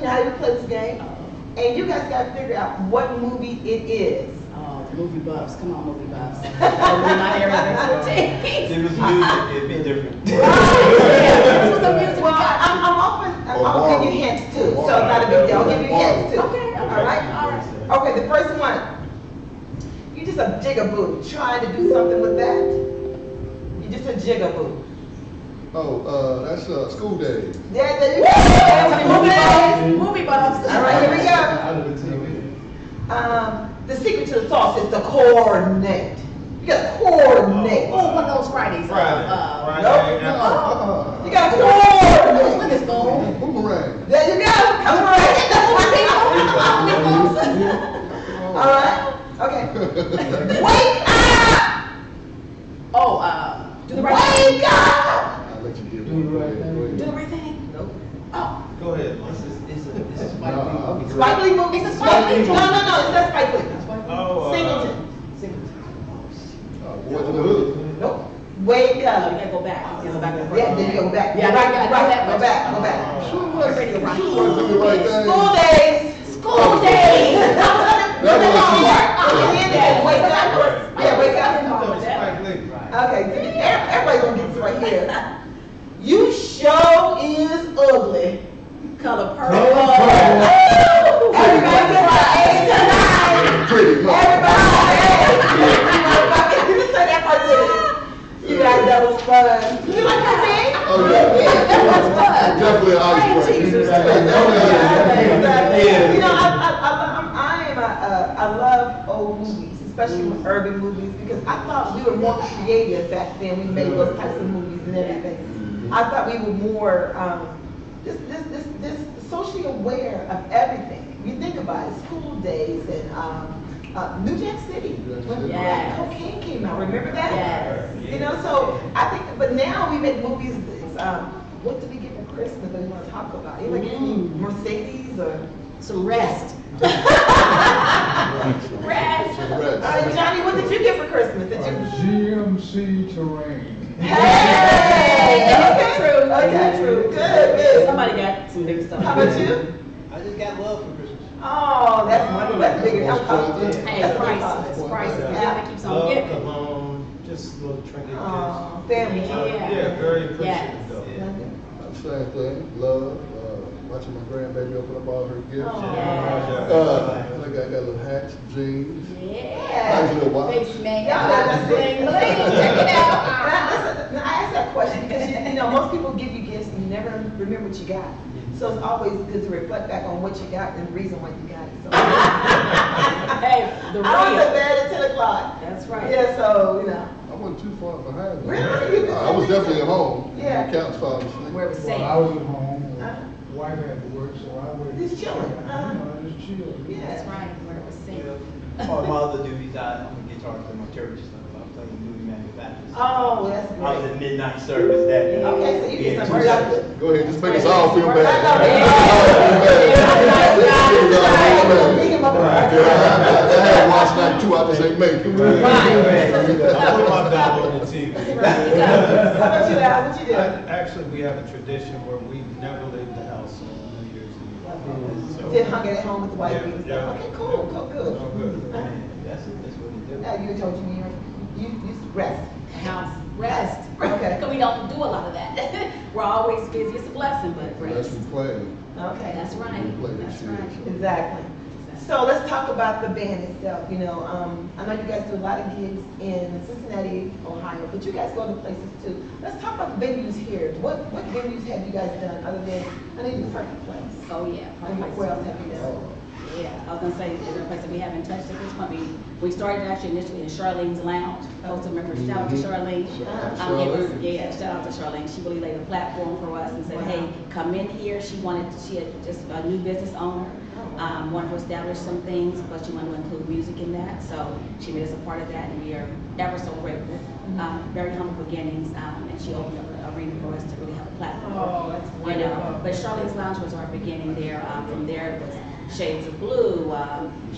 know how to play this game. And you guys got to figure out what movie it is. Oh, the movie buffs. Come on, movie buffs. My area of expertise. If it was music, it'd be different. Well, I'm offering you hints too, so it's not a big deal. I'll give you hints too. Okay. All right? Okay, the first one. You're just a jigaboo trying to do something with that. You're just a jigaboo. Oh, that's School Days. There you go. Movie buffs. All right, here we go. The secret to the sauce is to coordinate. You gotta coordinate. Oh, one of those Fridays. Nope. You gotta coordinate. Look at gold. Boomerang. There you go. Come on. All right. Okay. Wake up! Oh, do the right thing. Wake up! I'll let you get it. Do the right thing. Nope. Oh. Go ahead. It's a Spike Lee movie. It's a Spike Lee movie. No, it's not Spike Lee. Oh, Singleton. Boys in the Hood. Nope. Wake You up. gotta go back. You gotta go back. Yeah, then you go back. Yeah, right, I got right. that Go much. back. Go back. Radio right. School days. School days. Wake up. Yeah, wake up. Spike Lee. Okay, everybody's gonna get this right here. You show is ugly. Color purple. Everybody get my A tonight. Everybody. Say that part to me. You guys, that was fun. You like that thing? Oh, yeah. That was fun. Definitely an ice Brain cream. teasers. You know, I love old movies, especially urban movies, because I thought we were more creative back then. We made those types of movies and everything. I thought we were more just socially aware of everything. You think about it, School Days and New Jack City when cocaine came out. Remember that? Yes. You know, so I think, but now we make movies. What did we get for Christmas that we want to talk about? You like any Mercedes or Some rest. Rest. Johnny, what did you get for Christmas? Did you? GMC Terrain. Hey! Okay, True. Okay, true. Good. Somebody got some big stuff. How about you? I just got love for Christmas. Oh, that's wonderful. That's bigger. That's costly. Hey, it's priceless. It's priceless. Yeah, keeps on Love, giving. cologne, just little trinket gifts. Oh, family. Yeah, very appreciative though. Same thing. Love. Watching my grandbaby open up all her gifts. Oh. I got little hats, jeans. Yeah. Nice little watch. Baby man. Yeah, that's Bling, it. bling. Check it out. Now, I asked that question because you know most people give you gifts and you never remember what you got. So it's always good to reflect back on what you got and the reason why you got it. So, Hey, the I was real. at bed at 10 o'clock. That's right. Yeah, so you know. I wasn't too far behind. Really? I was definitely at home. Yeah. The couch falling asleep. Where it was Well, safe. I was at home. Wife had to work, so I would. Just chilling. Just chill. Yeah. That's right. Where it was safe. All my other duties, I'm a guitarist in my church, so I'm playing movie manufacturers. Oh, that's great. I was at midnight service that day. Okay, so you get some Yeah, productive. Go ahead, just make us all feel bad. I had watched like 2 hours ain't make it. I put my back on the TV. How about you, Al? What you do? Actually, we have a tradition where we never leave the house on New Year's Eve. So, Did hung at home with the wife and Yeah. stuff. Okay, cool, good. oh, good. That's what we do. You told you rest. House rest. Okay. Because we don't do a lot of that. We're always busy. It's a blessing, but That's rest. we playing. Okay. That's right. Play this That's shit. right. Exactly. So let's talk about the band itself. You know, I know you guys do a lot of gigs in Cincinnati, Ohio, but you guys go to places too. Let's talk about the venues here. What venues have you guys done other than, I know you do Perfect Place. Oh, yeah. Where else have you done? Yeah, I was gonna say, is there a place that we haven't touched at this point? We started actually initially in Charlene's Lounge. Also, remember, shout out to Charlene. Shout out to Charlene. She really laid a platform for us and said, hey, come in here. She had just a new business owner, wanted to establish some things, but she wanted to include music in that. So she made us a part of that, and we are ever so grateful. Very humble beginnings, and she opened up an arena for us to really have a platform. Oh, that's wonderful. But Charlene's Lounge was our beginning there. From there, it was Shades of Blue.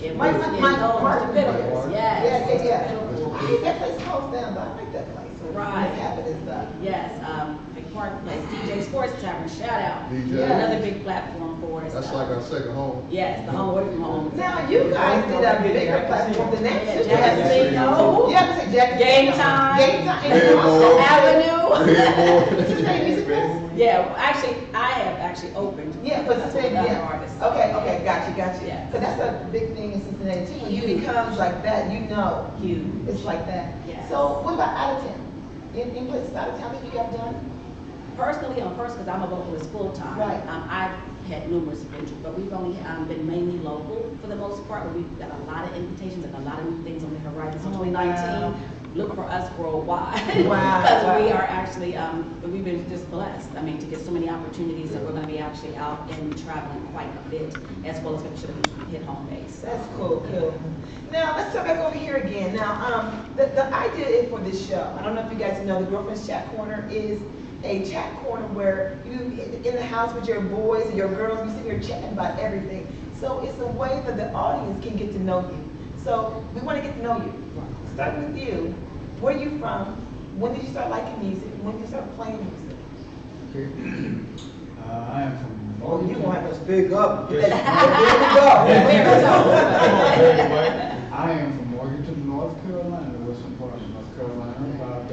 It was Martin Fiddlers. Yes. Yeah. I hate that place closed down, but I like that place. Right. It's happening stuff. Yes. Park Place, DJ Sports Tavern, shout out. DJ. Another big platform for us. That's like our second home. Yes, the home away from home. Now, you guys did a bigger platform than that. too. Jacksonville. You have to say Jackson. Game Time. Game Time. Headboard. Avenue. Headboard. Cincinnati Music Fest? Yeah, actually, I have actually opened. Yeah, for Cincinnati, yeah. artists. Okay, gotcha. Yeah. Because that's a big thing in Cincinnati too. When you become like that, you know, Huge. it's like that. Yes. So what about out of town? In places out of town that you have done? Personally, because I'm a vocalist full-time. Right. I've had numerous adventures, but we've only been mainly local for the most part, but we've got a lot of invitations and a lot of new things on the horizon. So Oh, 2019, wow. look for us worldwide. Wow. Because we are actually, we've been just blessed, to get so many opportunities that we're gonna be actually out and traveling quite a bit, as well as making sure that we hit home base. That's cool. Now, let's come back over here again. Now, the idea for this show, I don't know if you guys know, the Girlfriendz ChatCorner is a chat corner where you, in the house with your boys and your girls, you sit here chatting about everything. So it's a way that the audience can get to know you. So we want to get to know you. Starting with you, where are you from? When did you start liking music? When did you start playing music? Okay. I am from Oh, you Morganton. gonna have to speak up. There we go. Anyway, I am from Morganton, North Carolina, western part of North Carolina, about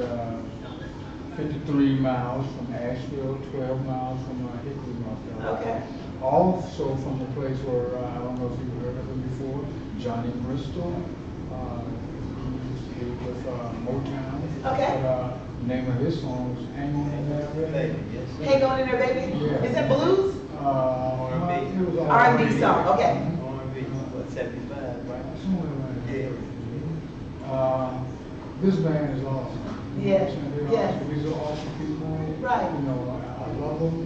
53 miles from Asheville, 12 miles from Hickory, North Carolina. Okay. Also from the place where, I don't know if you've heard of him before, Johnny Bristol. He used to be with Motown. Okay. But, name of his song was Hang On In There, Baby. Hang on in there, baby. Yeah. Is that blues? R&B. It was all R&B song. Okay. R&B, what, 75, right? Somewhere around there. Yeah. This band is awesome. You know Yeah, what I'm saying? They're yeah. awesome. These are awesome people. Right. You know, I love them,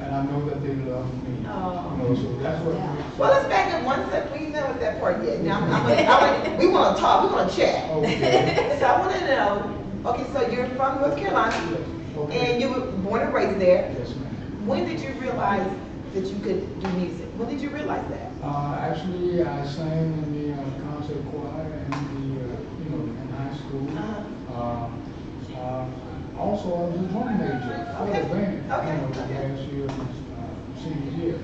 and I know that they love me. Oh. You know, so that's what. Yeah. Well, let's back up one step. We know what that part yet. Now, we want to talk. We want to chat. Okay. So I want to know. Okay, so you're from North Carolina, Okay. and you were born and raised there. Yes, ma'am. When did you realize that you could do music? When did you realize that? Actually, I sang in the concert choir in the, in high school. Also, I was a drum major for Okay. the band. Okay. You know, the last year of senior year.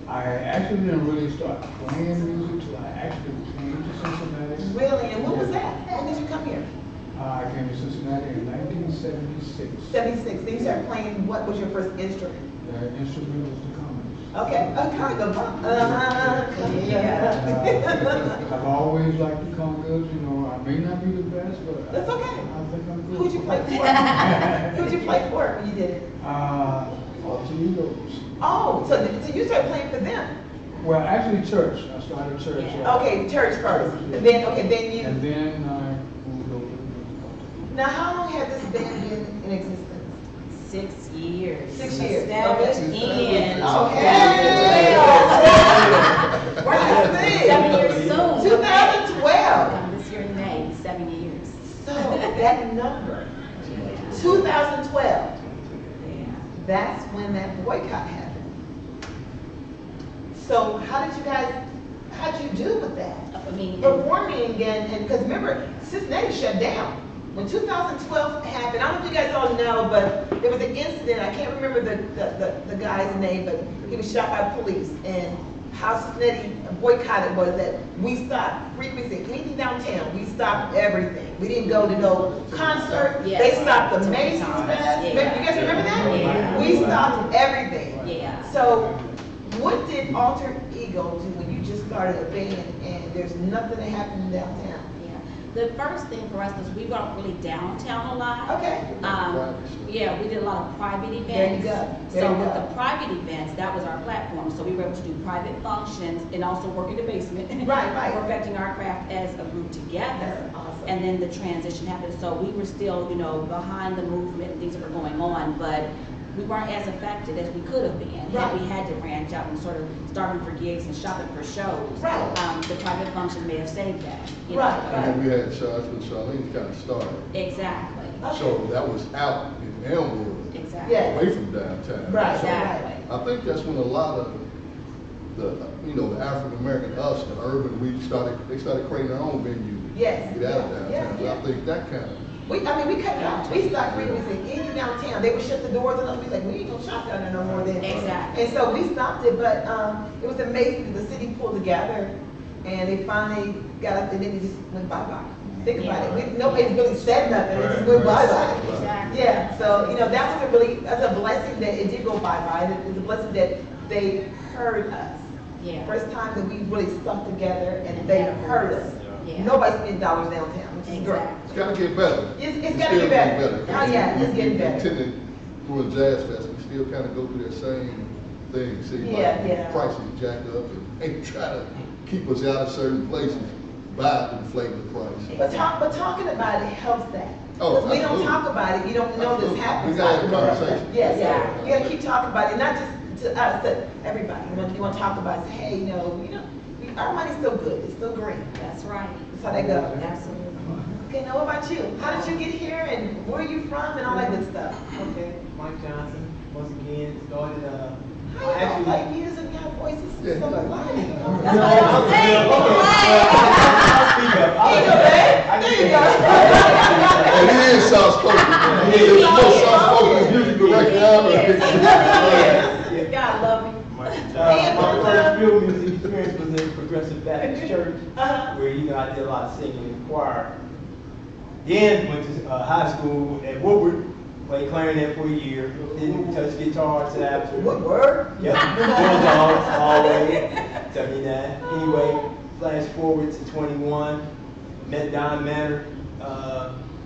I actually didn't really start playing music till I actually came to Cincinnati. Really? And when was that? When did you come here? I came to Cincinnati in 1976. 76. Then you started playing. What was your first instrument? The instrument was the congas. Okay, a conga. And, I've always liked the congas. You know, I may not be the best, but That's okay. I think I'm good. Who'd you play for? Who'd you play for when you did it? Alter EGOZ. Oh, so you started playing for them. Well, actually, church. I started church. Yeah. Okay, church first. And then you. And then I moved over to Now, how long has this band been in existence? 6 years. 6 years. Established Okay. in. Okay. 7 years soon. 2012. Come this year in May, 7 years. So that number, 2012. Yeah. That's when that boycott happened. So how'd you do with that? I mean, Performing and because remember, Cincinnati shut down. When 2012 happened, I don't know if you guys all know, but there was an incident, I can't remember the guy's name, but he was shot by police. And how Cincinnati boycotted was that we stopped frequency, anything downtown, we stopped everything. We didn't go to no concert, Yeah. they stopped the Macy's Fest. You guys remember that? Yeah. We stopped everything. Yeah. So what did Alter Ego do when you just started a band and there's nothing that happened downtown? Yeah. The first thing for us was we weren't really downtown a lot. Okay. Yeah, we did a lot of private events. There you go. There So you with go. the private events, that was our platform. So we were able to do private functions and also work in the basement. Right. Perfecting our craft as a group together. That's awesome. And then the transition happened. So we were still, behind the movement and things that were going on, but we weren't as affected as we could have been. Right. Had we had to branch out and sort of starving for gigs and shopping for shows. Right. The private function may have saved that. Right. And then we had Charles when Charlene kind of started. Exactly. Okay. So that was out in Elmwood, Exactly. Yeah. away from downtown. Right, So Exactly. I think that's when a lot of the African American us, the urban, they started creating their own venue. Yes. Get out of downtown. Yeah. I think that kind of We cut it off. We stopped free music in downtown. They would shut the doors on us. We like, we ain't gonna shop down there no more then. Exactly. And so we stopped it, but it was amazing. The city pulled together, and they finally got up, and then it just went bye-bye. Think about it. Nobody's really said nothing. It just went bye-bye. Exactly. Yeah. So that's a blessing that it did go bye-bye. It's a blessing that they heard us. Yeah. First time that we really stuck together and they heard us. Yeah. Nobody's spending dollars downtown, which is great. It's gotta get better. It's gotta get better. Oh yeah, it's getting better. Doing Jazz Fest, we still kind of go through that same thing. See, like prices jack up and they try to keep us out of certain places by inflating the price. But talking about it helps that. Oh, we don't talk about it, you don't know this happens. We gotta have a conversation. Yeah. You gotta keep talking about it, not just to us, to everybody. You want to talk about it, say, hey, our money's still good, it's still green. That's right. That's how that goes. Absolutely. Okay, now what about you? How did you get here and where are you from and all that good stuff? Okay, Mike Johnson, once again, started, How you don't like music, you have voices Yeah, so you like alike. That's what I'm saying. There you go. And he is soft-spoken. He is the most soft-spoken music director ever. God love you. My first real music experience was in Progressive Baptist Church, where I did a lot of singing in the choir. Then went to high school at Woodward, played clarinet for a year, didn't touch guitar until after. What word? Yep, Bulldogs, always, 79. Anyway, flash forward to 21, met Don Manor.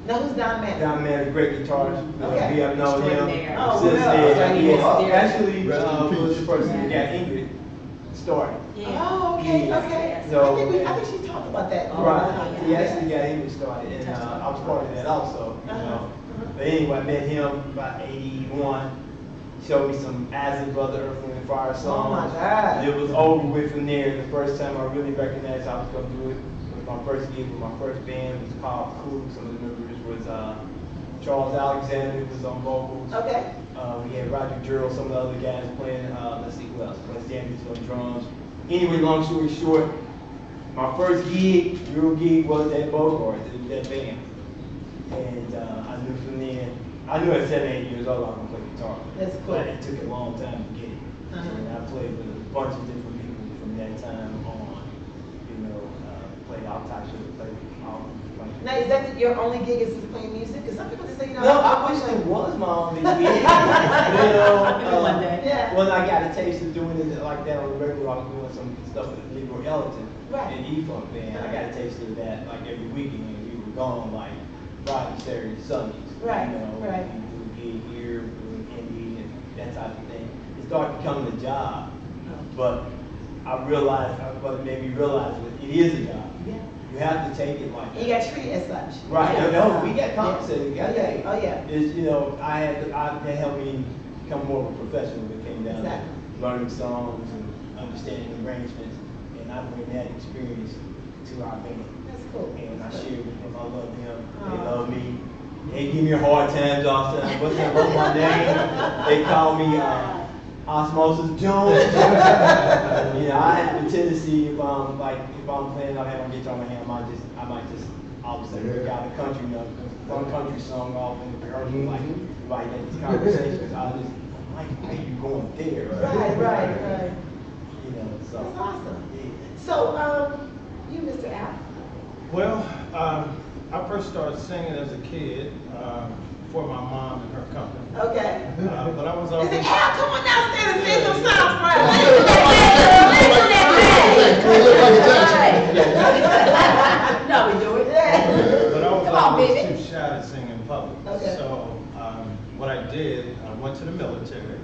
Now who's Don Manor? Don Manor, great guitarist. Okay. I've known him Extraordinaire. Oh, since wow. then. Yeah. He actually Rest in was peace. the person who got Ingrid started. Yeah. Oh, okay, Yeah. okay. So- I think she talked about that. Right. He yeah. actually got Ingrid started, and I was part of that also. But anyway, I met him about 81. Showed me some As a Brother, Earth, Wind, and Fire songs. Oh my God. It was over with from there. The first time I really recognized I was going to do it was my first gig with my first band. It was called Cool. Some of the members was Charles Alexander was on vocals. Okay. We had Roger Gerald, some of the other guys playing, let's see who else, Wes Daniels on drums. Anyway, long story short, my first gig, real gig, was at Bogart, that band. And I knew from then, I knew at 7, 8 years old I was going to play guitar. That's cool. But it took a long time to get it. And I played with a bunch of different people from that time on. Played all types of, played all kinds. Now, is that your only gig is just playing music? Because some people just say, No, I wish it was my only gig. One day. Yeah. Well, I got a taste of doing it like that on the regular. I was doing some stuff with Leroy Ellington Right. and E-Funk band. I got a taste of that like every weekend. We were gone like Friday, Saturday, Sundays. Right, right. We do a gig here, we do indie, and that type of thing. It started becoming a job, but I realized, what it made me realize that it is a job. Yeah. You have to take it like that. You got treated as such. Right. Yeah. No, we got compensated. We got Oh, yeah. paid. Oh, yeah. It's, that helped me become more of a professional when it came down Exactly. to learning songs and understanding arrangements. And I bring that experience to our band. That's cool. And I share with them. I love them. They love me. They give me hard times all the time. What's my name? They call me Osmosis Jones. I have a tendency if I'm playing, I have my guitar in my hand, I might just all of a sudden pick out a country note, one country song off in the rehearsal, like these conversations. I'm like, why are you going there? Right. So. That's awesome. Yeah. So, you, Mr. Al. Well, I first started singing as a kid for my mom and her company. Okay. But I was They always... say, Al, come on downstairs and sing some songs for us. No, we do it. But I was Come on, always baby. too shy to sing in public. Okay. So what I did, I went to the military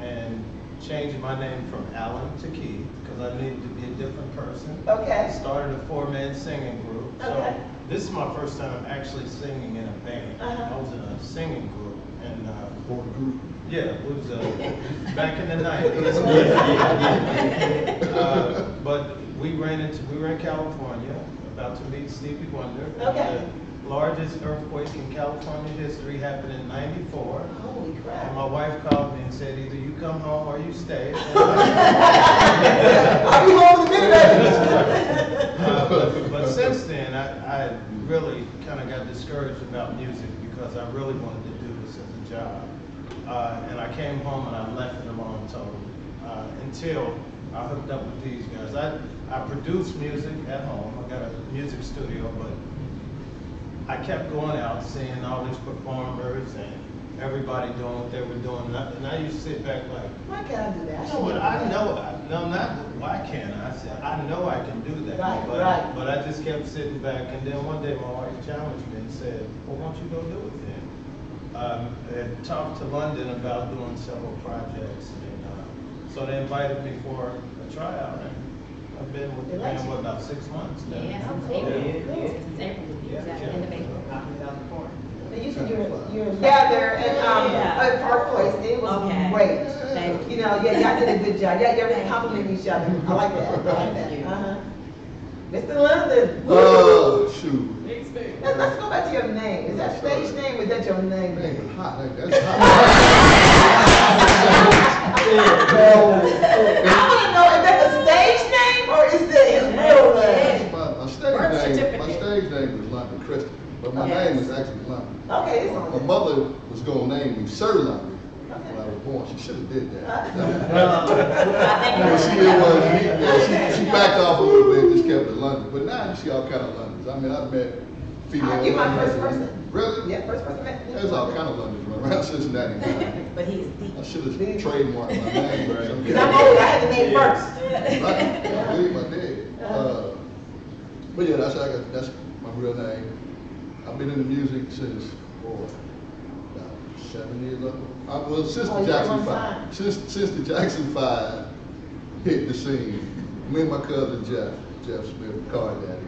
and changed my name from Alan to Keith because I needed to be a different person. Okay. Started a 4-man singing group. Okay. So this is my first time actually singing in a band. I was in a singing group. And yeah, it was back in the 90s. But we were in California, about to meet Stevie Wonder. Okay. The largest earthquake in California history happened in '94. Holy crap. And my wife called me and said, either you come home or you stay. I'll be home in a minute. But since then, I really kind of got discouraged about music because I really wanted to do this as a job. And I came home and I left it alone totally until I hooked up with these guys. I produce music at home. I got a music studio, but I kept going out, seeing all these performers and everybody doing what they were doing. And I used to sit back like, why can't I do that? no, but I know, no, not why can't I? I said, I know I can do that. Right, but, right. But I just kept sitting back. And then one day my wife challenged me and said, well, why don't you go do it then? I had talked to London about doing several projects. And so they invited me for a tryout. And I've been with the band for about 6 months now. Yeah, since April. Since April, end of April. You said you're together at Park Place. It was great. Thank you. You know, yeah, y'all did a good job. Y'all complimenting each other. I like that. I like that. Mr. London. Oh, shoot. Let's go back to your name. Is that stage name or is that your name? Name is hot. That's hot. I want to know if that's a stage name or is that his real name? My stage name is London Christian, but my name is actually London. Okay, it's on My there. mother was going to name me Sir London when I was born. She should have did that. She backed off a little bit, just kept it London. But now you see all kind of Londons. I mean, I've met female You're my Londons. first person. Really? Yeah, first person met. There's all kind of Londons around Cincinnati. But he's deep. I should have trademarked my name. Because I'm old, I had the name first. Right, I believe I did. But yeah, that's my real name. I've been in the music since, about 7 years ago. Well, since the Jackson 5. Since the Jackson 5 hit the scene, me and my cousin Jeff Smith, Car Daddy.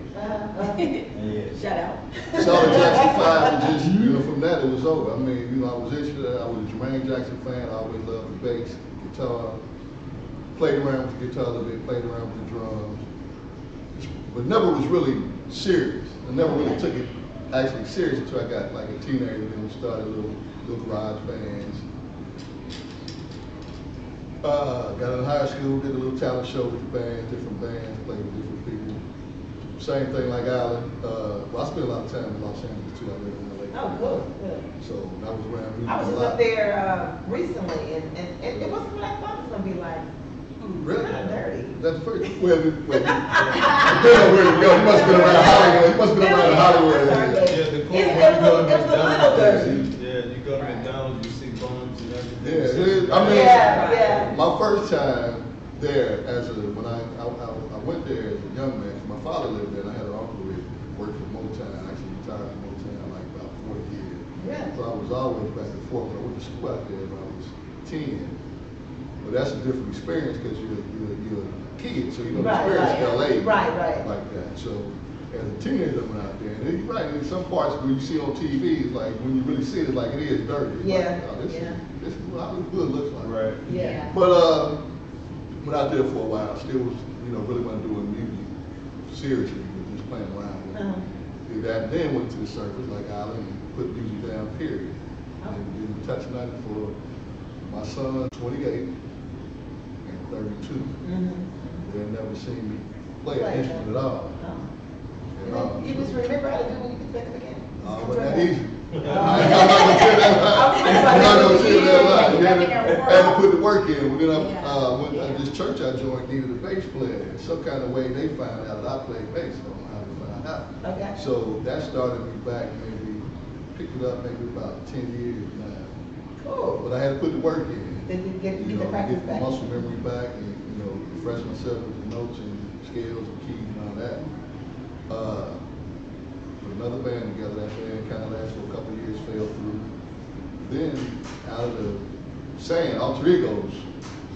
Shout out. Saw the Jackson 5 and just, from that it was over. I mean, I was interested, I was a Jermaine Jackson fan, I always loved the bass, guitar, played around with the guitar a little bit, played around with the drums, but never was really serious. I never really took it actually serious until I got like a teenager, then we started little garage bands. Got in high school, did a little talent show with the band, different bands, played with different people. Same thing like Alan. Well, I spent a lot of time in Los Angeles too. I live in LA. Oh, good. So I was around music I was a just lot. up there recently, and it wasn't what I thought it was going to be like. Really? Kind of dirty. That's the first. Well, you must have been around Hollywood. You must have been around Hollywood. Yeah, the cool It one, was a little dirty. Yeah, you go to McDonald's, you see bums and everything. Yeah, I mean, my first time there when I went there as a young man. My father lived there, and I had an uncle who worked for Motown. Actually retired from Motown like about 40 years. Yeah. So I was always back and forth. I went to school out there when I was 10. But that's a different experience because you're a kid, so you don't experience LA like that. So as a teenager, I went out there, and you're right. In some parts where you see on TV, it's like when you really see it, it's like it is dirty. It's like, oh, this is what Hollywood looks like. Right. Yeah. But went out there for a while. Still was, really want to do music seriously, just playing around with it. Did that, and then went to the surface like Alan and put music down. Period. And didn't touch nothing for my son, 28. 32. They've never seen me play an instrument at all. You just remember how to do when you get back up again? But that easy. I'm not gonna tell that lie. I had to put the work in. When this church I joined needed a bass player. Some kind of way they found out that I played bass. I don't know how to find out. Okay. So that started me back picked it up maybe about 10 years now. Cool. But I had to put the work in. Get the practice get the back. muscle memory back and, refresh myself with the notes and scales and keys and all that. Put another band together. That band kind of lasted for a couple of years, fell through. Then, out of the saying, Alter EGOZ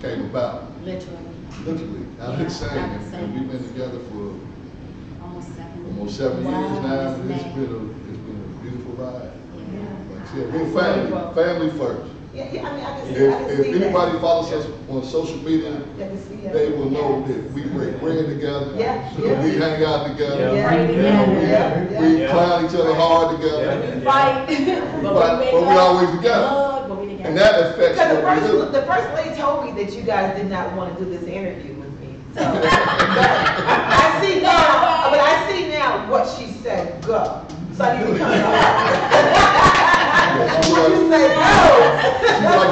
came about. Literally, out of the saying. And we've been together for almost 7 years now. And it's been a beautiful ride. Like we're family first. Yeah, I mean, I can see If anybody follows us on social media, they will know that we break bread together. We hang out together. We clown each other hard together. We fight, but we always together. And that affects what we do. The first lady told me that you guys did not want to do this interview with me. So, but I see now what she said. Go. So I need to come out. She You like say no. to think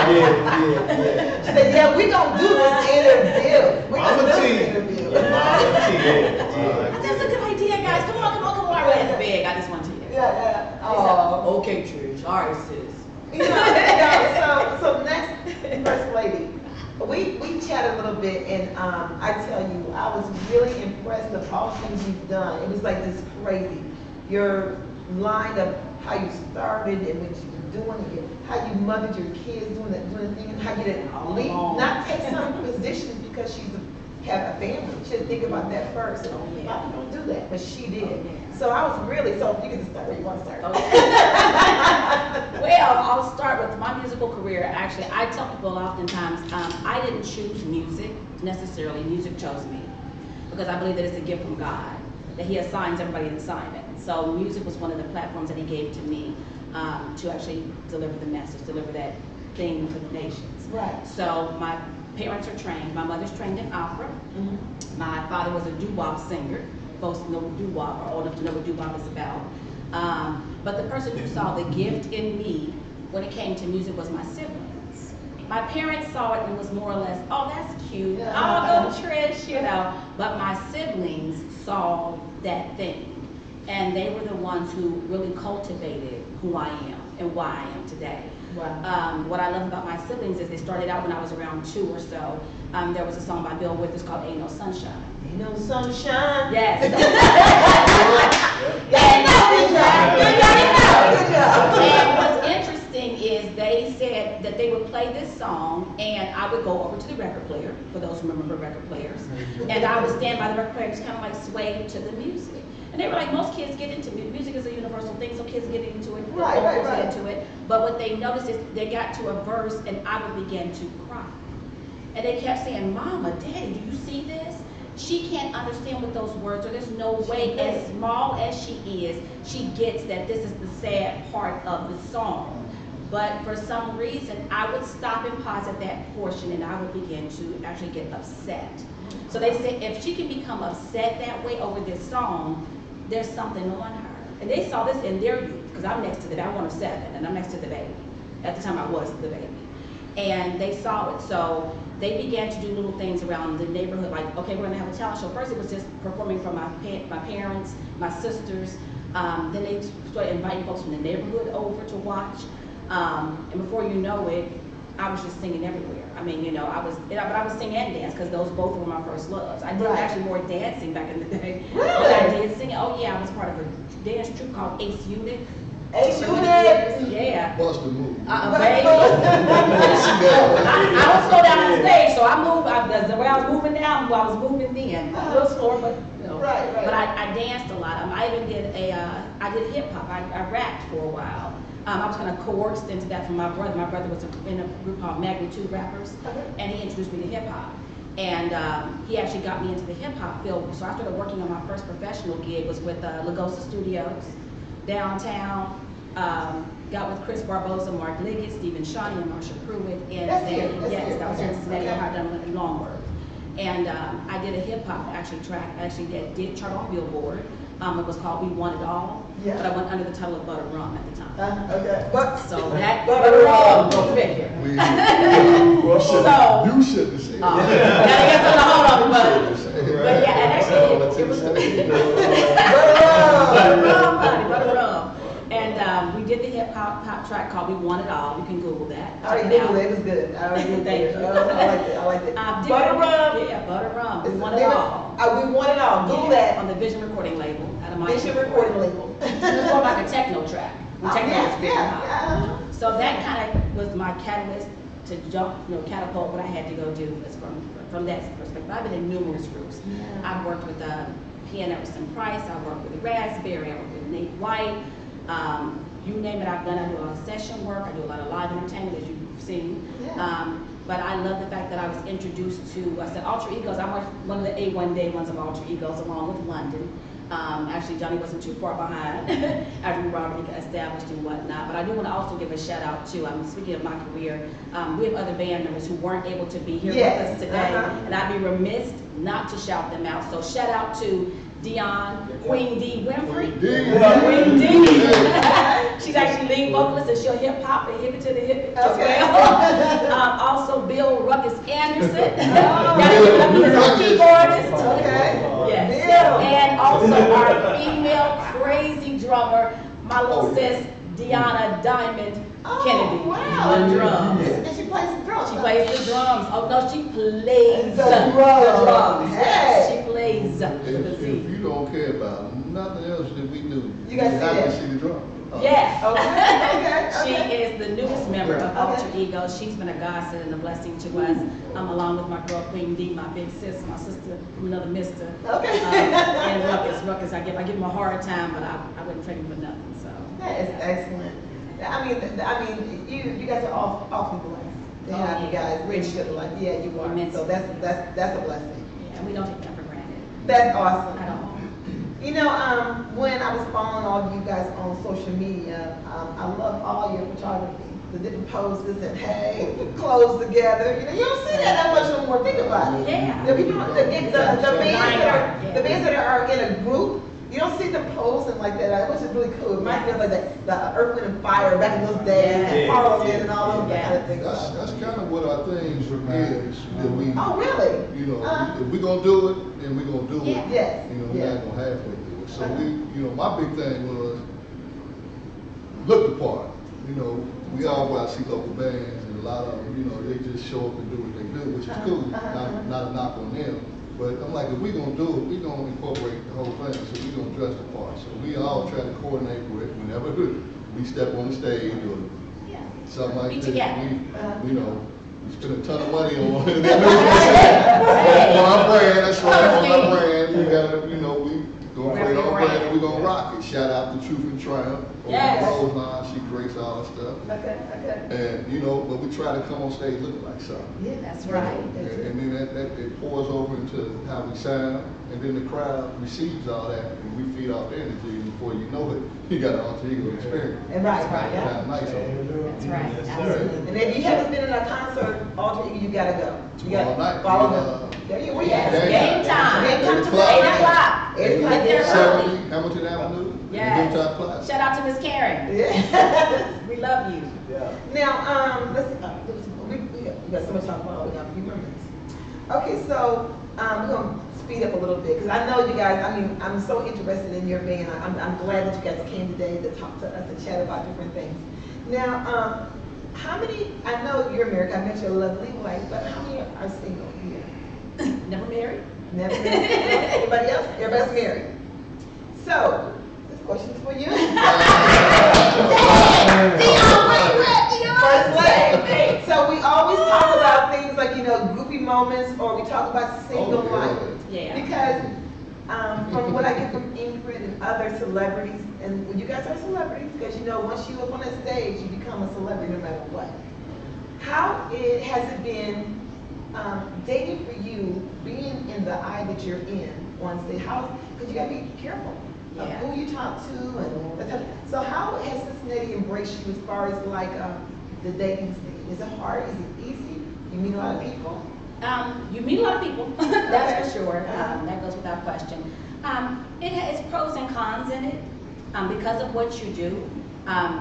that. She said, yeah, we gonna do this interview. We Mama gonna do T. this interview. That's a good idea, guys. Come on. I read the big. I just want to hear. Yeah. Oh, okay, Trish. All right, sis. So next, First Lady, we chatted a little bit, and I tell you, I was really impressed with all things you've done. It was like this crazy. Your line of how you started and what you were doing, and how you mothered your kids doing the thing, and how you didn't leave, not take some positions because she's have a family. She didn't think about that first. And a lot of people don't do that, but she did. So I was really, so you can just start where you want to start. Well, I'll start with my musical career. Actually, I tell people oftentimes, I didn't choose music necessarily. Music chose me because I believe that it's a gift from God, that He assigns everybody an assignment. So music was one of the platforms that He gave to me to actually deliver the message, deliver that thing for the nations. Right. So my parents are trained. My mother's trained in opera. My father was a doo-wop singer. Folks know doo-wop, or old enough to know what doo-wop is about. But the person who saw the gift in me when it came to music was my siblings. My parents saw it and was more or less, oh, that's cute. Oh, go Trish, you know. But my siblings saw that thing. And they were the ones who really cultivated who I am and why I am today. Wow. What I love about my siblings is they started out when I was around 2 or so. There was a song by Bill Withers called Ain't No Sunshine. Ain't no sunshine. Yes. And what's interesting is they said that they would play this song and I would go over to the record player, for those who remember record players, and I would stand by the record player and just kind of like sway to the music. And they were like, most kids get into music. Music is a universal thing, so kids get into it, Right. get into it. But what they noticed is they got to a verse and I would begin to cry. And they kept saying, Mama, Daddy, do you see this? She can't understand what those words are. There's no way, as small as she is, she gets that this is the sad part of the song. But for some reason, I would stop and pause at that portion and I would begin to actually get upset. So they said, if she can become upset that way over this song, there's something on her. And they saw this in their youth, because I'm next to the baby. I'm one of 7, and I'm next to the baby. At the time, I was the baby. And they saw it. So they began to do little things around the neighborhood, like, okay, we're going to have a talent show. First, it was just performing for my parents, my sisters. Then they started inviting folks from the neighborhood over to watch. And before you know it, I was just singing everywhere. I mean, you know, but I was singing and dance because those both were my first loves. I did actually more dancing back in the day. Really? But I did singing. Oh yeah, I was part of a dance troupe called Ace Unit. Ace Unit? Yeah. Bust the move. Baby. I don't slow down on stage, so I moved. The way I was moving down, I was moving then. A little slower, but you know. Right. But I danced a lot. I even did I did hip hop. I rapped for a while. I was kind of coerced into that from my brother. My brother was in a group called Magnitude Rappers, and he introduced me to hip hop. And he actually got me into the hip hop field. So I started working on my first professional gig was with LaGosa Studios downtown. Got with Chris Barbosa, Mark Liggett, Stephen Shawnee, and Marsha Pruitt. And that was in Cincinnati, Ohio, down in Longworth. And I did a hip hop track that did chart on Billboard. It was called We Want It All, but I went under the title of Butter Rum at the time. Okay. So that Butter Rum goes back here. You should have said Gotta get to the hold of it, but yeah, and actually it was Butter Rum, honey, Butter Rum. And we did the hip hop track called We Want It All. You can Google that. I already Googled it. It was good. I already Googled Thank it. you. I liked it. Butter Rum. Yeah, Butter Rum. We Want It All. We Want It All. Google that. On the Vision recording label. Vision recording label. It was more like a techno track. So that kind of was my catalyst to catapult what I had to go do from that perspective. I've been in numerous groups. I've worked with Piano Emerson Price. I've worked with Raspberry. I worked with Nate White. You name it, I've done. I do a lot of session work. I do a lot of live entertainment, as you've seen. But I love the fact that I was introduced to, I said, Alter EGOZ. I'm one of the A1 day ones of Alter EGOZ, along with London. Actually, Johnny wasn't too far behind after we were already established and whatnot. But I do want to also give a shout out to, speaking of my career, we have other band members who weren't able to be here with us today. And I'd be remiss not to shout them out. So shout out to Dionne, Queen D, Winfrey. Queen D. Queen D. She's actually lead vocalist and she'll hip hop and hip it to the hip as well. Also Bill Ruckus Anderson. He's our keyboardist. Okay. Yes. And also our female crazy drummer, my little sis, Deanna Diamond Kennedy. Wow. On drums. And she plays the drums. She plays the drums. Oh no, she plays the the drums. Hey. Yes, she plays the If you don't care about nothing else that we do, you gotta see have that. to see the drum. Yes. Okay. She is the newest member of Alter EGOZ. She's been a godsend and a blessing to us. Along with my girl Queen D, my big sis, my sister from another mister. Okay. And Ruckus. I give him a hard time, but I wouldn't trade him for nothing. So. That is excellent. I mean, you guys are all people blessed. To have you guys really good life. Yeah, you are. So that's a blessing. Yeah, and we don't take that for granted. That's awesome. At all. You know, when I was following all of you guys on social media, I love all your photography, the different poses and hey, clothes together. You know, you don't see that much no more. Think about it. Yeah. The bands that are in a group, you don't see them posing like that, which is really cool. It reminds me of like the Earth, Wind, and Fire back in those days, and Parliament and all those kind of things. That's kind of what our thing is. That we, oh, really? You know, if we're gonna do it, then we're gonna do it. Yes. You know, we're not gonna halfway do it. So my big thing was look the part. You know, we all go out to see local bands, and a lot of them, you know, they just show up and do what they do, which is cool. Not a knock on them. But I'm like, if we're going to do it, we're going to incorporate the whole thing, so we're going to dress the part. So we all try to coordinate with it whenever we step on the stage or something like that. We spend a ton of money on our brand, that's right, on our brand. We got to, we going to play our brand and we're going to rock it. Shout out to Truth and Triumph. Yes. Rose line, she creates all that stuff. Okay. And, but we try to come on stage looking like something. Yeah, that's right. And then that it pours over into how we sound, and then the crowd receives all that, and we feed off the energy, and before you know it, you got an alter ego experience. And right, yeah. Kind of nice. That's right. Absolutely. And if you haven't been in a concert, alter ego, you gotta go. You Tomorrow gotta night, follow them. There you go. Game time. Game time 8 today. 8 o'clock. Get there 70 early. Hamilton Avenue. Yes. Yes. Shout out to Miss Karen. Yeah. We love you. Now, let's we got so much to talk about. We got a few more minutes. Okay, so we're gonna speed up a little bit because I know you guys. I mean, I'm so interested in your band. I'm glad that you guys came today to talk to us and chat about different things. Now, how many? I know you're married. I met your lovely wife, but how many are single here? Never married? Never married. Anybody else? Everybody's married. So, this question is for you. First lady. So we always talk about things like, groupie moments, or we talk about single life. Yeah. Because from what I get from Ingrid and other celebrities, and you guys are celebrities, because once you up on that stage, you become a celebrity no matter what. How has it been dating for you, being in the eye that you're in on stage? Because you got to be careful of who you talk to, and so how has Cincinnati embraced you as far as like the dating scene? Is it hard? Is it easy? You meet a lot of people? You meet a lot of people, that's for sure. That goes without question. It has pros and cons in it. Because of what you do,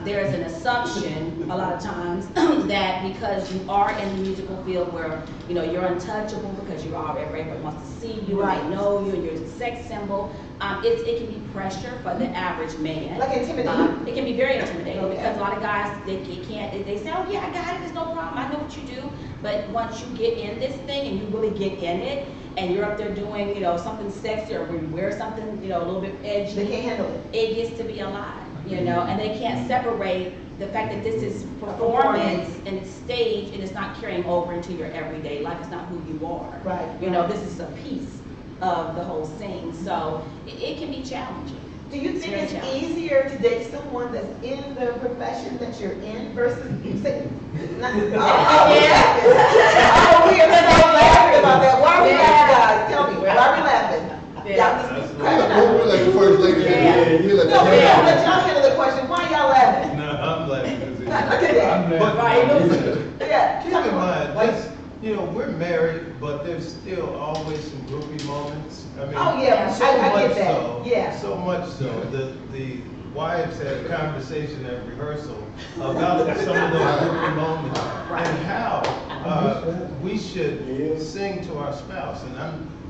there is an assumption a lot of times that because you are in the musical field where you're untouchable because you're already everybody wants to see you, right. And they know you, and you're a sex symbol. It can be pressure for the average man. Like intimidating. It can be very intimidating because a lot of guys they say, oh yeah, I got it, there's no problem, I know what you do. But once you get in this thing and you really get in it, and you're up there doing something sexy, or when you wear something a little bit edgy, they can't handle it. It gets to be a lot. And they can't separate the fact that this is performance and it's stage and it's not carrying over into your everyday life. It's not who you are. Right. This is a piece of the whole scene. So it can be challenging. Do you think it's easier to date someone that's in the profession that you're in versus say, we are so laughing about that. Why are we laughing, guys? Tell me, why are we laughing? Y'all just We're like the first lady. let y'all handle the question. Why y'all laughing? No, I'm laughing. Okay. But Yeah. keep in mind, You know, we're married, but there's still always some groupie moments. I mean, Oh, yeah, so I much get that. so, Yeah. so much so. The wives had a conversation at rehearsal about some of those groupie moments and how we should sing to our spouse. And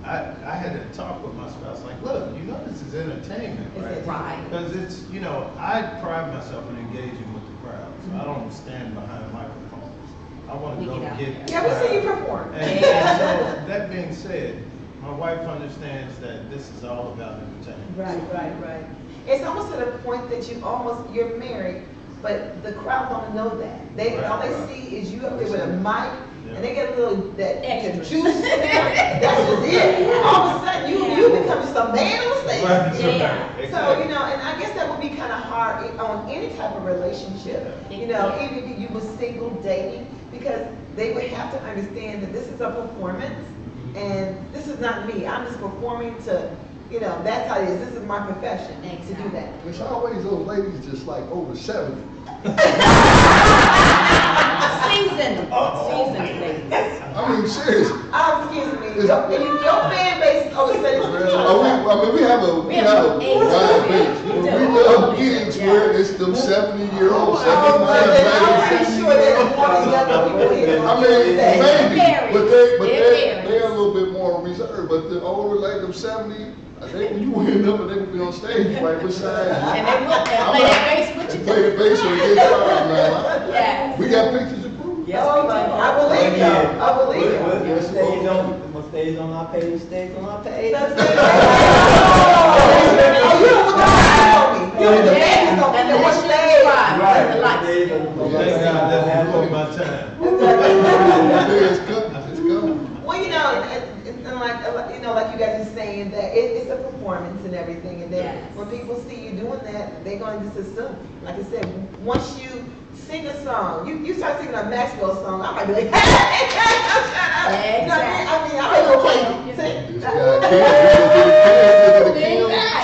I had to talk with my spouse, like, look, you know this is entertainment, right? Right. Because it's, you know, I pride myself in engaging with the crowd. So I don't stand behind microphones. I want to go get out get. Yeah, we see you perform. And so, that being said, my wife understands that this is all about entertainment. Right. It's almost to the point that you're married, but the crowd don't know that. All they see is you up there with a mic, and they get a little that Extra. juice. That's just it. All of a sudden, you become some man on stage. Right. So, you know, and I guess that would be kind of hard on any type of relationship. You know, even if you were single dating, because they would have to understand that this is a performance, and this is not me. I'm just performing to, you know, that's how it is. This is my profession to do that. It's always those ladies just like over 70. Seasoned ladies. I mean, seriously. Excuse me. Your fan base is over 70. We have a wide base. We love gigs where it's them 70-year-olds, 79 I'm pretty sure there's more younger people here. I mean, maybe, but It they're a little bit more reserved. But the older, like them 70, when you end up and they would be on stage right beside you. And they will play that bass with you. Play the bass or the guitar, man. Yes. We got pictures to prove. Yes, Oh, we do. I believe you. I believe you. What stays on our page stays on our page. Oh, you don't look at me. You don't look at me. And the What one stage? right. The lights. Thank God that's before my time. It's coming. Well, you know, and like you guys are saying that it's a performance and everything, and then Yes. when people see you doing that, they're going to just assume. Like I said, once you sing a song, you start singing a Maxwell song, I might be like, hey, shut up. You know what I mean? I might go crazy. This guy,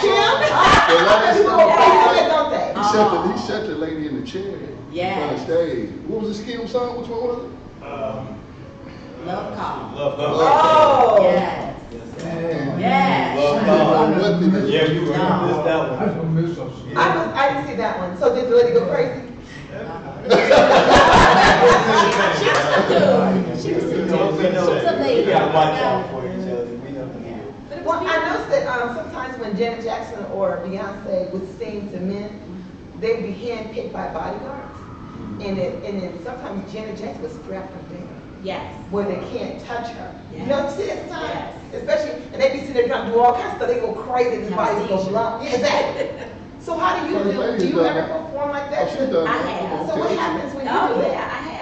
Kim. The last People go crazy, don't they? He set the lady in the chair in front of Yes. stage. What was the Kim song? Which one was it? Love call. Love call. Oh. Yes. Yes. Love call. Yeah, you No. missed that I one. don't miss those. I didn't see that one. So did the lady go crazy? She was a lady. We gotta watch out for each other. We know. Well, I noticed that sometimes when Janet Jackson or Beyonce would sing to men, they'd be handpicked by bodyguards. And then sometimes Janet Jackson would strap her down Yes. where they can't touch her. Yes. You know what I'm saying? Sometimes, Yes. especially, and they be sitting there trying to do all kinds of stuff. They go crazy, their bodies go Seizure. lump. Yeah, exactly. So how do you do you ever perform like that? She's done I that. have. So what happens when you Oh, do yeah, that? I have.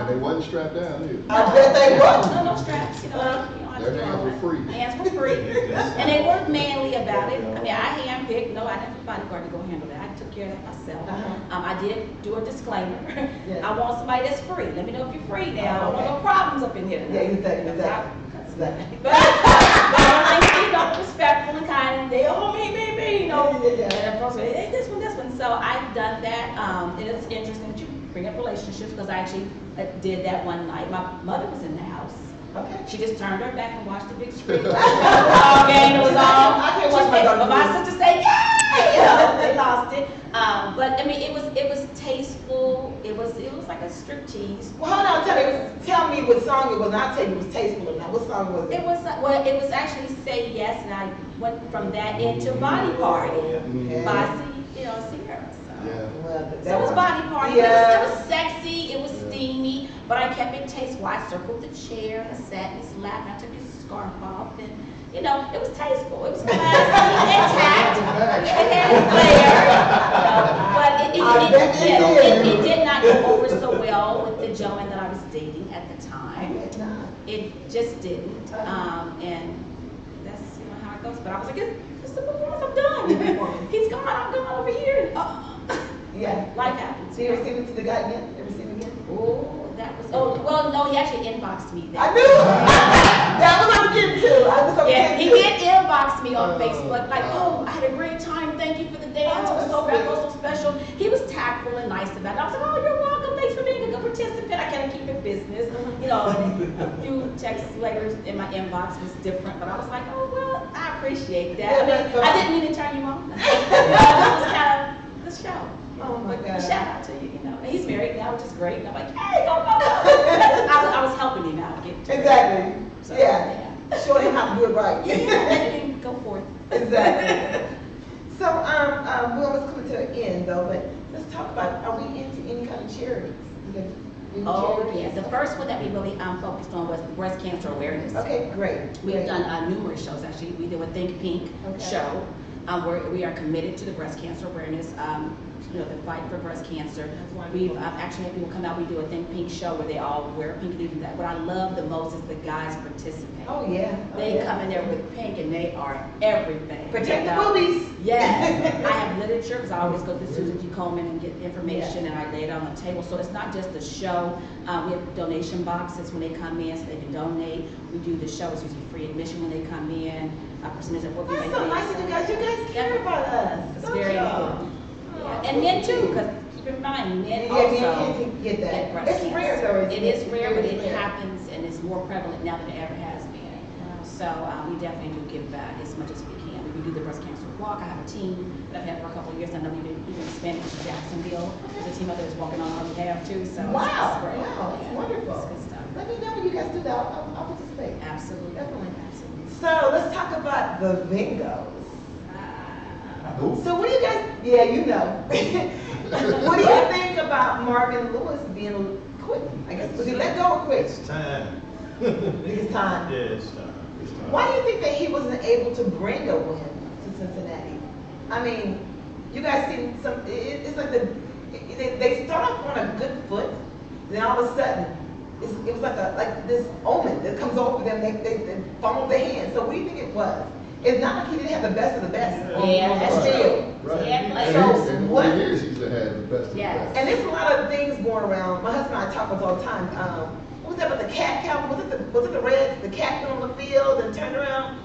And they wasn't strapped down either. I bet they would. No straps, you know have to Their do hands all were that. free. Hands were free. And they weren't manly about it. I mean, I handpicked, no, I didn't have a bodyguard to go handle that. I took care of that myself. I did do a disclaimer. Yeah. I want somebody that's free. Let me know if you're free now. I don't want no problems up in here Yeah, tonight. exactly. But I think, you know, respectful and kind, and they, oh, me, you know. Yeah. And of course, hey, this one. So I've done that, and it's interesting that you bring up relationships, because I actually did that one night. My mother was in the house. Okay. She just turned her back and watched the big screen. All game was on. I can't watch my daughter But my do it. sister said, yay! You know, they lost it. But I mean, it was tasteful. It was like a striptease. Well, hold on, tell me what song it was. And I'll tell you if it was tasteful or not. What song was it? It was actually Say Yes, and I went from that into Body Party by Sierra. Yeah. Well, So it was Body Party. Yeah. It was sexy, it was steamy, but I kept it tasteful. I circled the chair, and I sat and slapped, and I took his scarf off, and it was tasteful. It was classy, intact, it had a flair, but it did not go over so well with the gentleman that I was dating at the time. It just didn't, and that's how it goes. But I was like, it's the performance, I'm done. He's gone, I'm gone over here. Yeah. Life happens. So you ever seen it to the guy again? Ever seen him again? Oh, that was. Oh, well, no, he actually inboxed me. I knew. That was what I'm getting to. Yeah, he did inbox me on Facebook, like, oh, I had a great time. Thank you for the dance. It was so special. He was tactful and nice about it. I was like, oh, you're welcome. Thanks for being a good participant. I kind of keep it business. You know, a few texts later in my inbox was different, but I was like, oh, well, I appreciate that. I mean, I didn't mean to turn you on. It was kind of the show. Oh my God. Shout out to you, you know. And he's married now, which is great. And I'm like, hey, go. I was helping him out. Exactly. So, yeah. Showing him how to do it right. Letting him go forth. Exactly. So, we're almost coming to an end though, but let's talk about, are we into any kind of charities? Oh, yeah. The first one that we really focused on was breast cancer awareness. Okay, great. We have done numerous shows, actually. We did a Think Pink show, where we are committed to the breast cancer awareness, you know, the fight for breast cancer. We've actually had people come out, we do a Think Pink show where they all wear pink. That. What I love the most is the guys participate. Oh, yeah. They come in there with pink and they are everything. Protect the boobies. Yes. I have literature, because I always go to Susan G. Komen and get information, and I lay it on the table. So it's not just the show. We have donation boxes when they come in so they can donate. We do the show. It's usually free admission when they come in. A percentage of what we make. That's so nice of you guys. You guys care about us. It's very important. Yeah. And men too, because keep in mind, men also get that. breast It's cancer. rare though. It is rare, but it happens and it's more prevalent now than it ever has been. So we definitely do give back as much as we can. We do the breast cancer walk. I have a team that I've had for a couple of years. I know we've been expanding to Jacksonville. There's a team out there that's walking on our behalf too. So wow, it's great. Wow, it's wonderful. It's good stuff. Let me know when you guys do that. I'll participate. Absolutely. Definitely. Absolutely. So let's talk about the Bingos. So what do you guys, yeah, you know. What do you think about Marvin Lewis being quit? I guess, was he let go or quit? It's time. It's time. Yeah, it's time. It's time. Why do you think that he wasn't able to bring a win to Cincinnati? I mean, you guys see some, it's like they start off on a good foot, then all of a sudden, it was like this omen that comes over them, they fumble their hands. So what do you think it was? It's not like he didn't have the best of the best. Yeah, that's true. Right. Yeah, so and what? years he's had the best of the best. And there's a lot of things going around. My husband and I talk about all the time. What was that about the cat count? Was it the Reds? The cat on the field and turned around?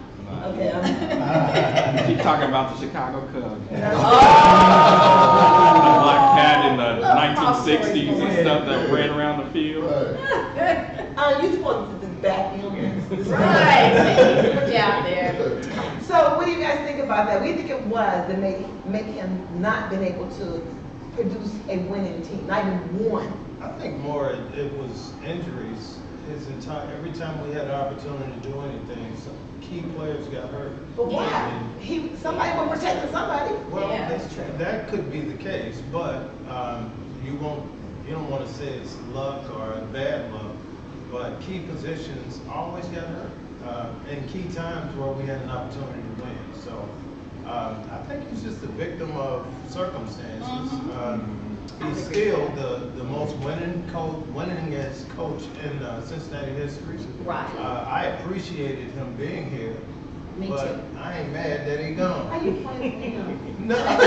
Okay. Keep talking about the Chicago Cubs. Oh. The black cat in the 1960s and stuff that ran around the field. Right. You supposed to back you. Right. Put you out there. So what do you guys think about that? What do you think it was that make him not been able to produce a winning team, not even one? I think more it was injuries. Every time we had an opportunity to do anything, some key players got hurt. But why? Somebody was protecting somebody. Well, Yeah, that's true. that could be the case, but you don't want to say it's luck or bad luck, but key positions always got hurt in key times where we had an opportunity to win. So I think he's just a victim of circumstances. He's still the most winningest coach in Cincinnati history. Right. I appreciated him being here, Me but too. I ain't mad that he gone. How you playing? No. That's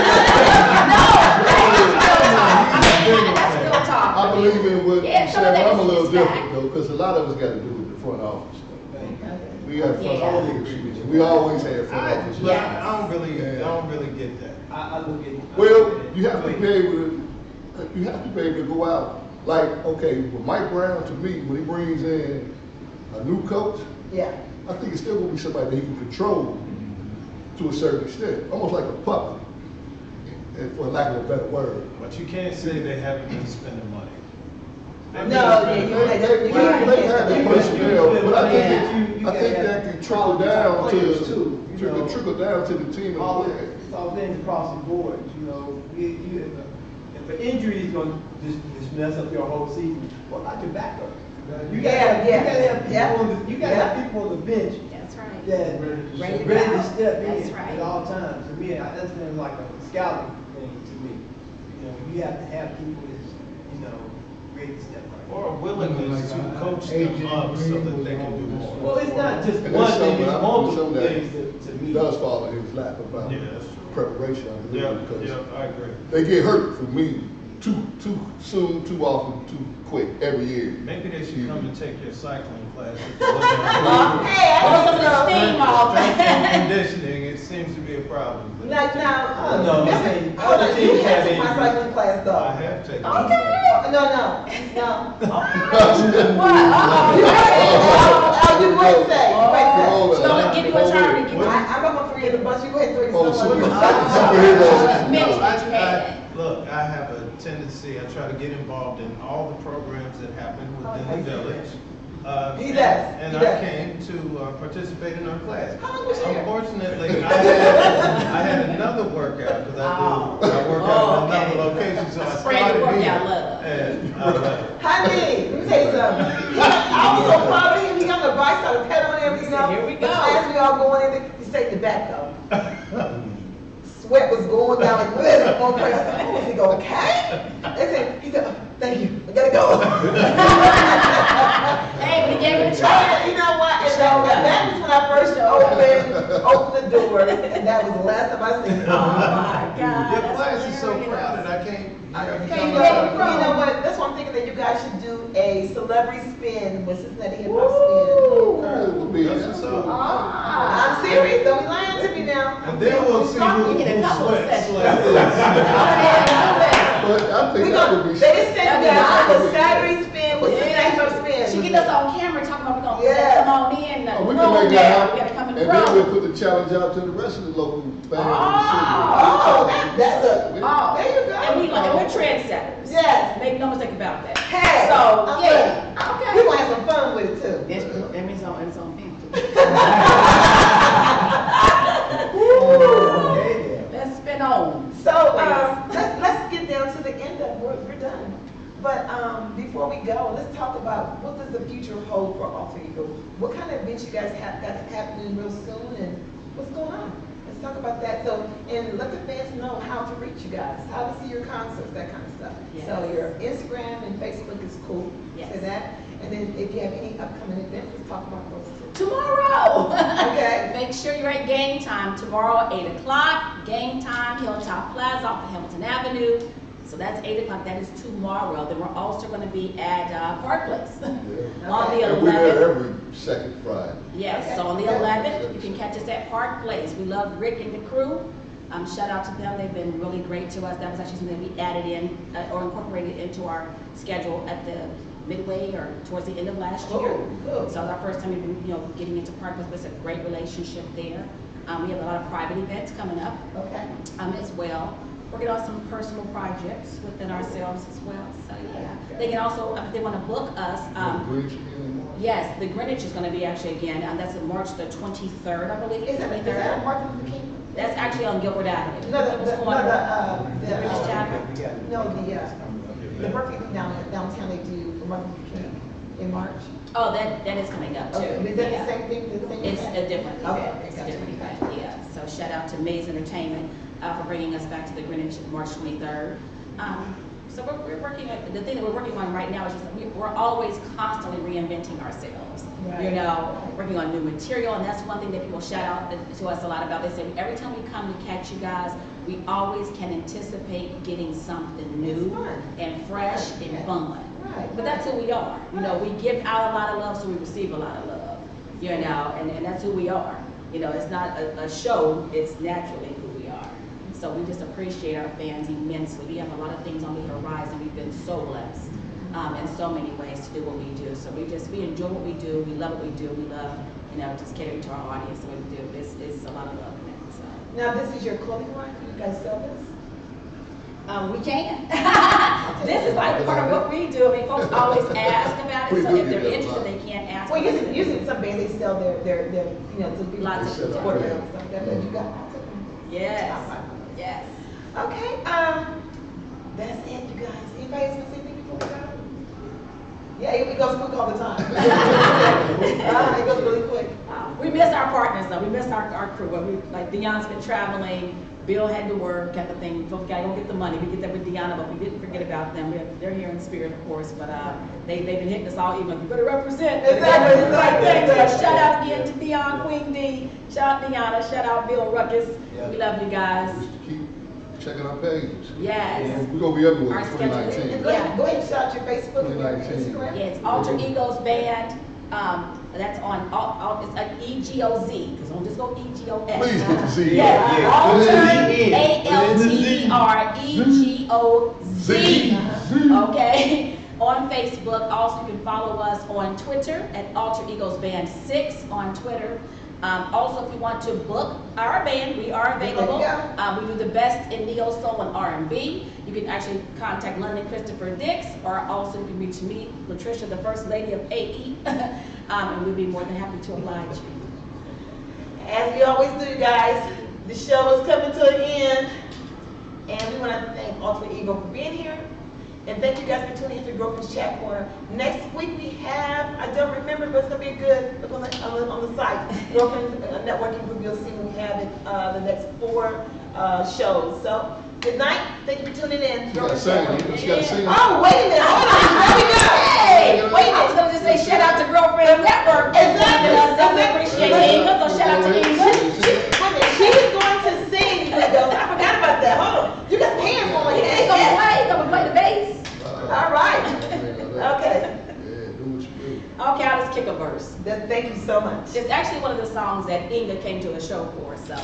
real talk. I believe in what Yeah, you some said, of that but I'm a is little just different fact. though, because a lot of us got to do with the front office. We got front Yeah. office issues. We always had front office issues. I don't really get that. I look at Well, you have to be able to go out. Like, okay, with Mike Brown, to me, when he brings in a new coach, Yeah. I think it's still going to be somebody that he can control to a certain extent, almost like a puppet, and for lack of a better word. But you can't say they haven't been spending money. They've been No, spending you're money. right. They had the personnel, but I think You that can trickle down players too, you know. trickle down to the team and all players. it's all things across the board. You know, if an injury is going to just mess up your whole season, well, not your backup. You gotta have people have people on the bench That's right. that Ready to ready go. to step That's in right. at all times. To me, that's been like a scouting thing to me. You know, you have to have people that's, ready to step right. Or a willingness to coach them up so that they can do more. Well, it's not just And one that's thing, it's something multiple that things to me. does fall in his lap about Yeah, that's true. preparation, I believe, Yeah, because I agree. they get hurt for me too soon, too often, too quick every year. Maybe they should come and take your cycling class. Hey, I Some of don't the know. steam off. Strength and conditioning, it seems to be a problem. Like now, No, I mean, other you teams have have to my injuries. cycling class though. I have taken. Okay. No. What? You would say. So I'm gonna give you a term and give you I'm not gonna forget the bus. You go ahead and throw Oh, yourself Mitch, I look, I have a tendency, I try to get involved in all the programs that happen within the village. He does. And He I does. came to participate in our class. How long was you here? Unfortunately, I had another workout, because I work out in another location, so I Spread the started workout here. love. And I love it. Honey, let me tell you something. I was so proud of him. He got on the bike, started pedaling everything else. Here we The go. class we all going in, he stayed in the back though. Sweat was going down like this. Going crazy. I said, oh, is he okay? They said, he said, oh, thank you. I gotta go. Hey, we gave it a try. You know what? And that was when I first opened the door, and that was the last time I seen him. Oh my God. Your that's class is so hilarious. crowded, I can't. You know what? That's why I'm thinking that you guys should do a celebrity spin with Cincinnati Hip Hop Spin. That's what's up. I'm serious. Don't be lying to me now. And then we'll see who We get a couple of sweats. But I think that would be. They just sent me a Saturday spin with Cincinnati Hip Hop Spin. She get us on camera talking about we're gonna Yeah. come on in. Oh, we can make that happen. We gotta come in the And then we'll room. put the challenge out to the rest of the local fans. Oh, that's a. Oh, There you go. and we're trendsetters. Yes. Make no mistake about that. Hey. So, I'm yeah. good. Okay. We're gonna have some fun with it too. That means it's on film. Let's spin on. So let's get down to the end of it. We're done. But before we go, let's talk about what does the future hold for Alter EGOZ? What kind of events you guys have got happening real soon, and what's going on? Let's talk about that. So, and let the fans know how to reach you guys, how to see your concerts, that kind of stuff. Yes. So your Instagram and Facebook is cool. Yes. Say that. And then if you have any upcoming events, let's talk about those too. Tomorrow. Okay. Make sure you're at game time tomorrow, 8 o'clock. Game time, Hilltop Plaza off of Hamilton Avenue. So that's 8 o'clock. That is tomorrow. Then we're also going to be at Park Place on the And we're there 11th. every second Friday. Yes, Okay. so on the 11th, you can catch us at Park Place. We love Rick and the crew. Shout out to them. They've been really great to us. That was actually something we added in or incorporated into our schedule at the midway or towards the end of last year. Cool. So it's our first time we've been, getting into Park Place. It's a great relationship there. We have a lot of private events coming up Okay. as well. Working on some personal projects within ourselves as well. So yeah, they can also, if they want to book us. Bridge again in March? Yes, the Greenwich is going to be actually again, that's March the 23rd, I believe. Is that Martin Luther King? That's actually on Gilbert Avenue. No, the Greenwich Chapel. the Berkeley downtown they do for Martin Luther King in March. Oh, that is coming up too. Okay, is that Yeah. the same thing? The same It's event? a different event. Okay, It's a gotcha. different event, yeah. So shout out to Maze Entertainment for bringing us back to the Greenwich March 23rd. So we're working on, the thing that we're working on right now is just, we're always constantly reinventing ourselves. Right. Working on new material, and that's one thing that people shout out to us a lot about. They say, every time we come to catch you guys, we always can anticipate getting something new It's fun. and fresh and fun. Right. But that's who we are. We give out a lot of love, so we receive a lot of love. And that's who we are. It's not a show, it's naturally who we are. So we just appreciate our fans immensely. We have a lot of things on the horizon. We've been so blessed in so many ways to do what we do. So we enjoy what we do. We love what we do. We love, just catering to our audience. So what we do. It's a lot of love in it. So. Now this is your clothing line. Can you guys sell this? We can. This is like part of what we do. I mean, folks always ask about it. So if they're interested, they can't ask. Well, usually some bands they sell their to people Lots of to support them and stuff like that. But you got Yes. Yes. Okay. That's it, you guys. Anybody else want to say anything before we go? Yeah, it goes quick all the time. It goes really quick. We miss our partners though. We miss our crew. Like Dionne's been traveling. Bill had to work, kind of thing. Folks gotta go get the money. We get that with Dionne, but we didn't forget about them. They're here in spirit, of course, but they've been hitting us all evening. You better represent. Exactly. So shout out again to Dionne, Queen D. Shout out Dionne. Shout out Bill Ruckus. Yeah. We love you guys. Mr. Keith? checking our pages. Yes. We're gonna be everywhere Our in schedule is- 2019. Go ahead and shout your Facebook and your 2019. Instagram. Yeah, it's Alter EGOZ Band. That's on, it's like EGOZ, because don't just go EGOS. Please put the Z. Yeah, Yeah. Alter, Put ALTEREGOZ. Okay, on Facebook. Also, you can follow us on Twitter at Alter EGOZ Band 6 on Twitter. Also, if you want to book our band, we are available. We do the best in neo soul and R&B. You can actually contact London Christopher Dix, or also you can reach me, LaTricia, the First Lady of AE, and we'd be more than happy to oblige you. As we always do, guys, the show is coming to an end, and we want to thank Alter Ego for being here. And thank you guys for tuning in to Girlfriendz ChatCorner. Next week we have, I don't remember, but it's going to be good. Look on the site, Girlfriendznetworkinggroup. You'll see we have it, the next 4 shows. So, good night. Thank you for tuning in. You gotta sing. You gotta sing. Oh, wait a minute. Hold on. There we go. Hey, wait, I was going to just say shout out to Girlfriendz Network. Exactly. We appreciate English, so shout out to English. She was going to sing. I forgot about that. Hold on. You got hands on my head. He's going to play the bass. All right. Okay. Yeah, do what you do. Okay, I'll just kick a verse. Thank you so much. It's actually one of the songs that Inga came to the show for, so,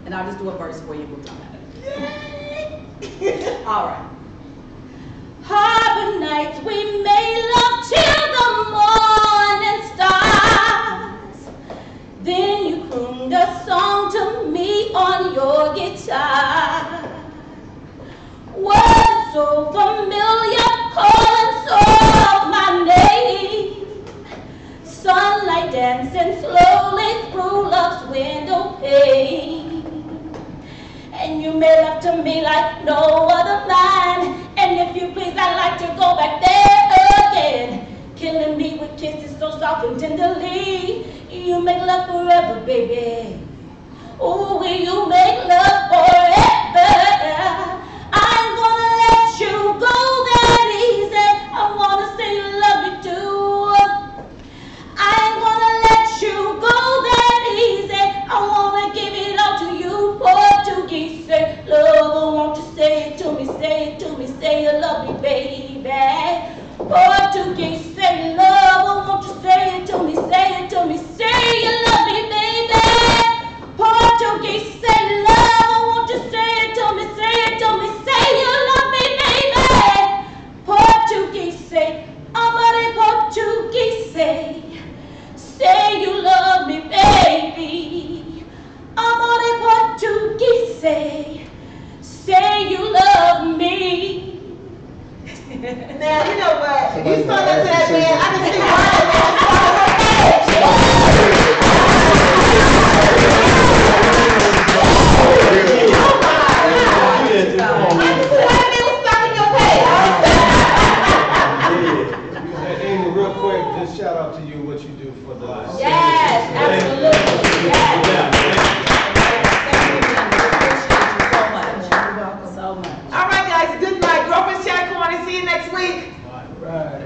and I'll just do a verse for you. We'll talk about it. All right. Harbor nights we made love till the morning stars. Then you crooned a song to me on your guitar. Words so familiar, calling so my name. Sunlight dancing slowly through love's window pane. And you made love to me like no other man. And if you please, I'd like to go back there again. Killing me with kisses so soft and tenderly. You make love forever, baby. Oh, will you make love forever? I'm gonna let you go that easy. I wanna say you love me too. I'm gonna let you go that easy. I wanna give it all to you. Portuguese, say love, won't you say it to me, say it to me, say you love me, baby. Portuguese, say love, won't you say it to me, say it to me, say you love me, baby. Portuguese, say love, won't you say it to me, say it to me, say you love me, baby. Portuguese, say, amore Portuguese, say you love me, baby. Amore Portuguese, say you love me. Now, you know what? If you sung that to that man, I can see why that Amy, real quick, just shout out to you what you do for the